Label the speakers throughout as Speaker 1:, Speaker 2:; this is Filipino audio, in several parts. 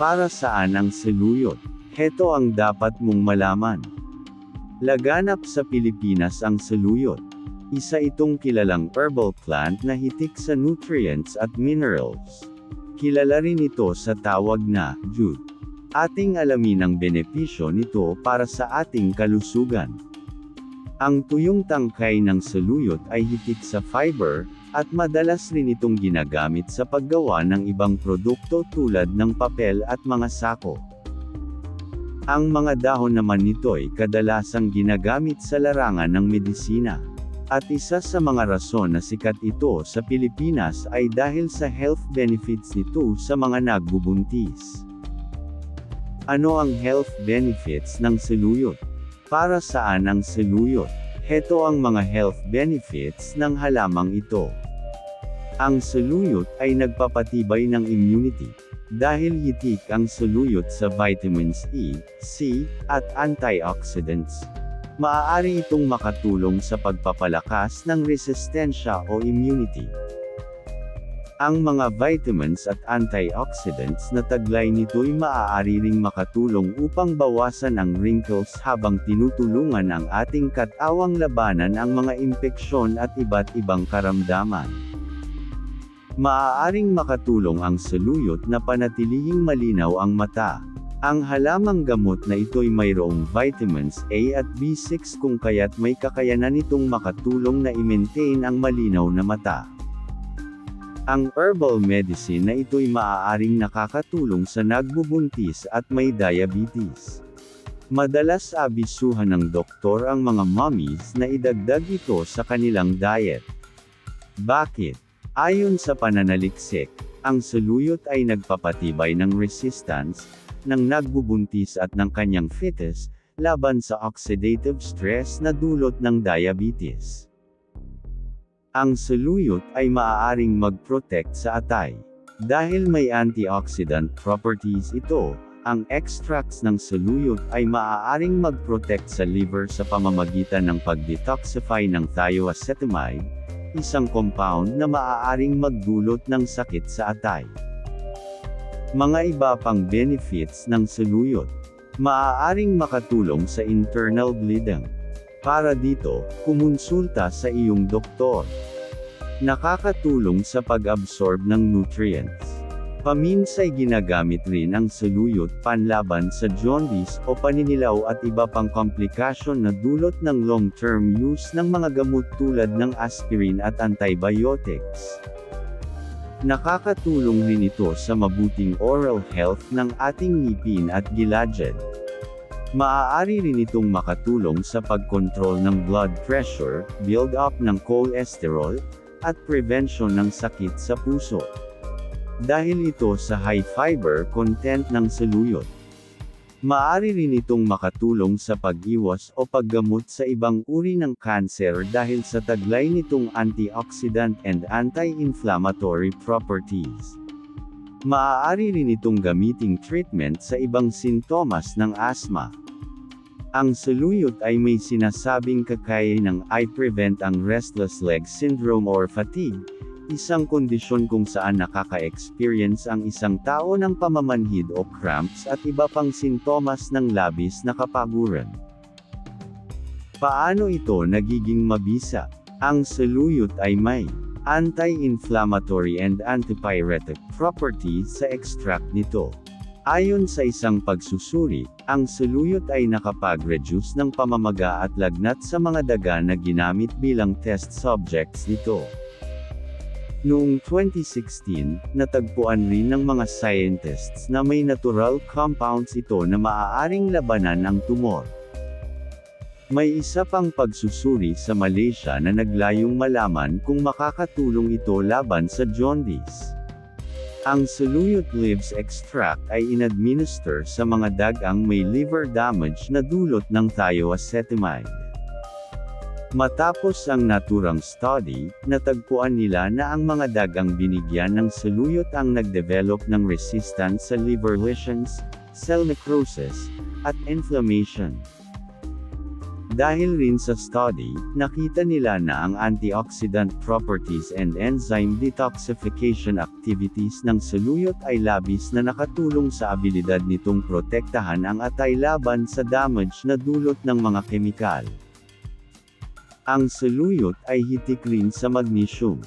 Speaker 1: Para saan ang saluyot? Heto ang dapat mong malaman. Laganap sa Pilipinas ang saluyot. Isa itong kilalang herbal plant na hitik sa nutrients at minerals. Kilala rin ito sa tawag na jute. Ating alamin ang benepisyo nito para sa ating kalusugan. Ang tuyong tangkay ng saluyot ay hitik sa fiber, at madalas rin itong ginagamit sa paggawa ng ibang produkto tulad ng papel at mga sako. Ang mga dahon naman nito'y kadalasang ginagamit sa larangan ng medisina. At isa sa mga rason na sikat ito sa Pilipinas ay dahil sa health benefits nito sa mga nagbubuntis. Ano ang health benefits ng saluyot? Para saan ang saluyot? Heto ang mga health benefits ng halamang ito. Ang saluyot ay nagpapatibay ng immunity. Dahil hitik ang saluyot sa vitamins E, C, at antioxidants. Maaari itong makatulong sa pagpapalakas ng resistensya o immunity. Ang mga vitamins at antioxidants na taglay nito'y maaari ring makatulong upang bawasan ang wrinkles habang tinutulungan ang ating katawang labanan ang mga impeksyon at iba't ibang karamdaman. Maaaring makatulong ang saluyot na panatilihing malinaw ang mata. Ang halamang gamot na ito'y mayroong vitamins A at B6 kung kaya't may kakayanan itong makatulong na i-maintain ang malinaw na mata. Ang herbal medicine na ito'y maaaring nakakatulong sa nagbubuntis at may diabetes. Madalas abisuhan ng doktor ang mga mommies na idagdag ito sa kanilang diet. Bakit? Ayon sa pananaliksik, ang saluyot ay nagpapatibay ng resistance ng nagbubuntis at ng kanyang fetus laban sa oxidative stress na dulot ng diabetes. Ang saluyot ay maaaring mag-protect sa atay. Dahil may antioxidant properties ito, ang extracts ng saluyot ay maaaring mag-protect sa liver sa pamamagitan ng pag-detoxify ng thioacetamide, isang compound na maaaring magdulot ng sakit sa atay. Mga iba pang benefits ng saluyot. Maaaring makatulong sa internal bleeding. Para dito, kumonsulta sa iyong doktor. Nakakatulong sa pag-absorb ng nutrients. Paminsay ginagamit rin ang saluyot panlaban sa jaundice o paninilaw at iba pang komplikasyon na dulot ng long-term use ng mga gamot tulad ng aspirin at antibiotics. Nakakatulong rin ito sa mabuting oral health ng ating ngipin at gilagid. Maaari rin itong makatulong sa pagkontrol ng blood pressure, build-up ng cholesterol, at prevention ng sakit sa puso. Dahil ito sa high fiber content ng saluyot. Maaari rin itong makatulong sa pag-iwas o paggamot sa ibang uri ng kanser dahil sa taglay nitong antioxidant and anti-inflammatory properties. Maaari rin itong gamiting treatment sa ibang sintomas ng asthma. Ang saluyot ay may sinasabing kakayahan i-prevent ang restless leg syndrome or fatigue, isang kondisyon kung saan nakaka-experience ang isang tao ng pamamanhid o cramps at iba pang sintomas ng labis na kapaguran. Paano ito nagiging mabisa? Ang saluyot ay may anti-inflammatory and antipyretic properties sa extract nito. Ayon sa isang pagsusuri, ang saluyot ay nakapag-reduce ng pamamaga at lagnat sa mga daga na ginamit bilang test subjects nito. Noong 2016, natagpuan rin ng mga scientists na may natural compounds ito na maaaring labanan ang tumor. May isa pang pagsusuri sa Malaysia na naglayong malaman kung makakatulong ito laban sa jaundice. Ang saluyot leaves extract ay in-administer sa mga dagang may liver damage na dulot ng thioacetamide. Matapos ang naturang study, natagpuan nila na ang mga dagang binigyan ng saluyot ang nagdevelop ng resistance sa liver lesions, cell necrosis, at inflammation. Dahil rin sa study, nakita nila na ang antioxidant properties and enzyme detoxification activities ng saluyot ay labis na nakatulong sa abilidad nitong protektahan ang atay laban sa damage na dulot ng mga kemikal. Ang saluyot ay hitik rin sa magnesium.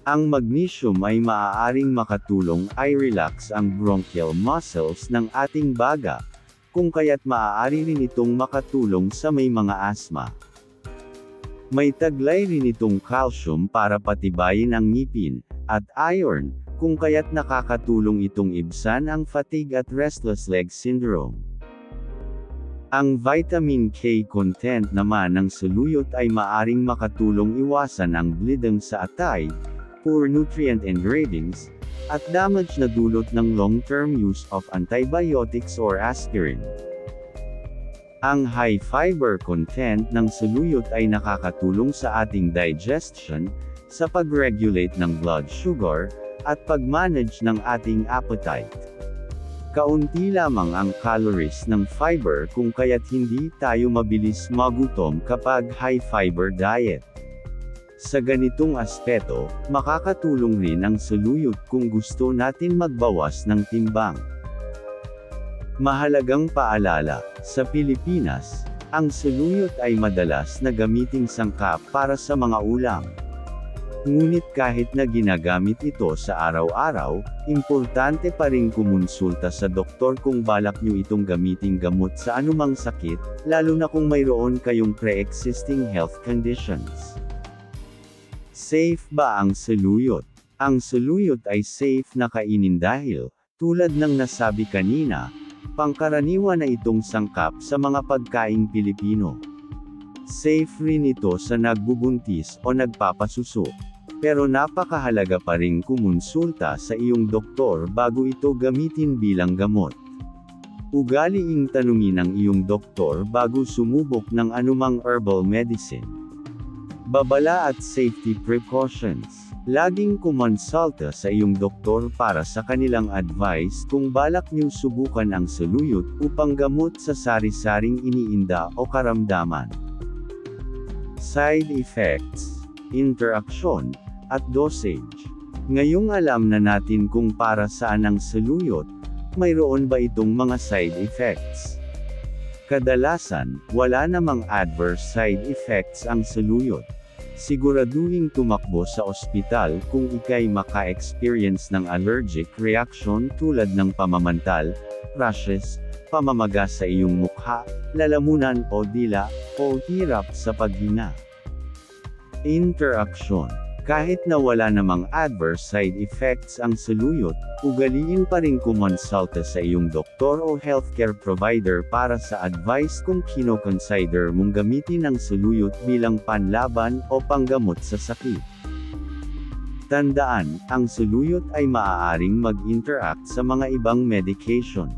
Speaker 1: Ang magnesium ay maaaring makatulong ay relax ang bronchial muscles ng ating baga, kung kaya't maaari rin itong makatulong sa may mga asthma. May taglay rin itong calcium para patibayin ang ngipin, at iron, kung kaya't nakakatulong itong ibsan ang fatigue at restless leg syndrome. Ang vitamin K content naman ng saluyot ay maaring makatulong iwasan ang bleeding sa atay, poor nutrient engravings, at damage na dulot ng long-term use of antibiotics or aspirin. Ang high fiber content ng saluyot ay nakakatulong sa ating digestion, sa pag-regulate ng blood sugar, at pag-manage ng ating appetite. Kaunti lamang ang calories ng fiber kung kaya't hindi tayo mabilis magutom kapag high fiber diet. Sa ganitong aspeto, makakatulong rin ang saluyot kung gusto natin magbawas ng timbang. Mahalagang paalala, sa Pilipinas, ang saluyot ay madalas na gamiting sangkap para sa mga ulam. Ngunit kahit na ginagamit ito sa araw-araw, importante pa rin kumonsulta sa doktor kung balak nyo itong gamiting gamot sa anumang sakit, lalo na kung mayroon kayong pre-existing health conditions. Safe ba ang saluyot? Ang saluyot ay safe na kainin dahil, tulad ng nasabi kanina, pangkaraniwan na itong sangkap sa mga pagkaing Pilipino. Safe rin ito sa nagbubuntis o nagpapasuso. Pero napakahalaga pa ring kumonsulta sa iyong doktor bago ito gamitin bilang gamot. Ugaliing tanungin ang iyong doktor bago sumubok ng anumang herbal medicine. Babala at safety precautions. Laging kumonsulta sa iyong doktor para sa kanilang advice kung balak niyong subukan ang saluyot upang gamot sa sari-saring iniinda o karamdaman. Side effects, interaction, at dosage. Ngayong alam na natin kung para saan ang saluyot, mayroon ba itong mga side effects? Kadalasan, wala namang adverse side effects ang saluyot. Siguraduhing tumakbo sa ospital kung ika'y maka-experience ng allergic reaction tulad ng pamamantal, rashes, pamamaga sa iyong mukha, lalamunan o dila, o hirap sa paghinga. Interaction. Kahit na wala namang adverse side effects ang saluyot, ugaliin pa rin kumonsulta sa iyong doktor o healthcare provider para sa advice kung kino-consider mong gamitin ang saluyot bilang panlaban o panggamot sa sakit. Tandaan, ang saluyot ay maaaring mag-interact sa mga ibang medication.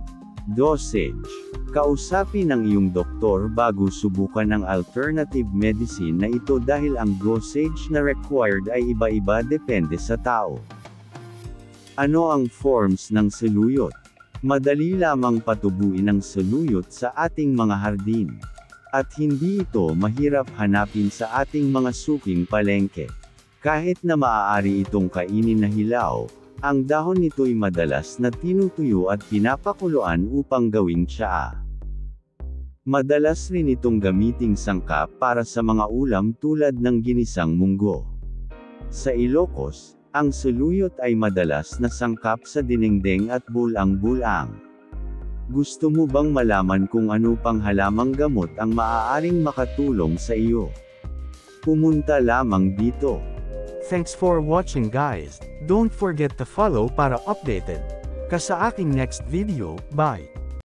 Speaker 1: Dosage. Kausapin ang iyong doktor bago subukan ang alternative medicine na ito dahil ang dosage na required ay iba-iba depende sa tao. Ano ang forms ng saluyot? Madali lamang patubuin ang saluyot sa ating mga hardin. At hindi ito mahirap hanapin sa ating mga suking palengke. Kahit na maaari itong kainin na hilaw, ang dahon nito'y madalas na tinutuyo at pinapakuluan upang gawing tsaa. Madalas rin itong gamiting sangkap para sa mga ulam tulad ng ginisang munggo. Sa Ilocos, ang saluyot ay madalas na sangkap sa dinengdeng at bulang-bulang. Gusto mo bang malaman kung ano pang halamang gamot ang maaaring makatulong sa iyo? Pumunta lamang dito.
Speaker 2: Thanks for watching guys. Don't forget to follow para updated ka sa aking next video. Bye!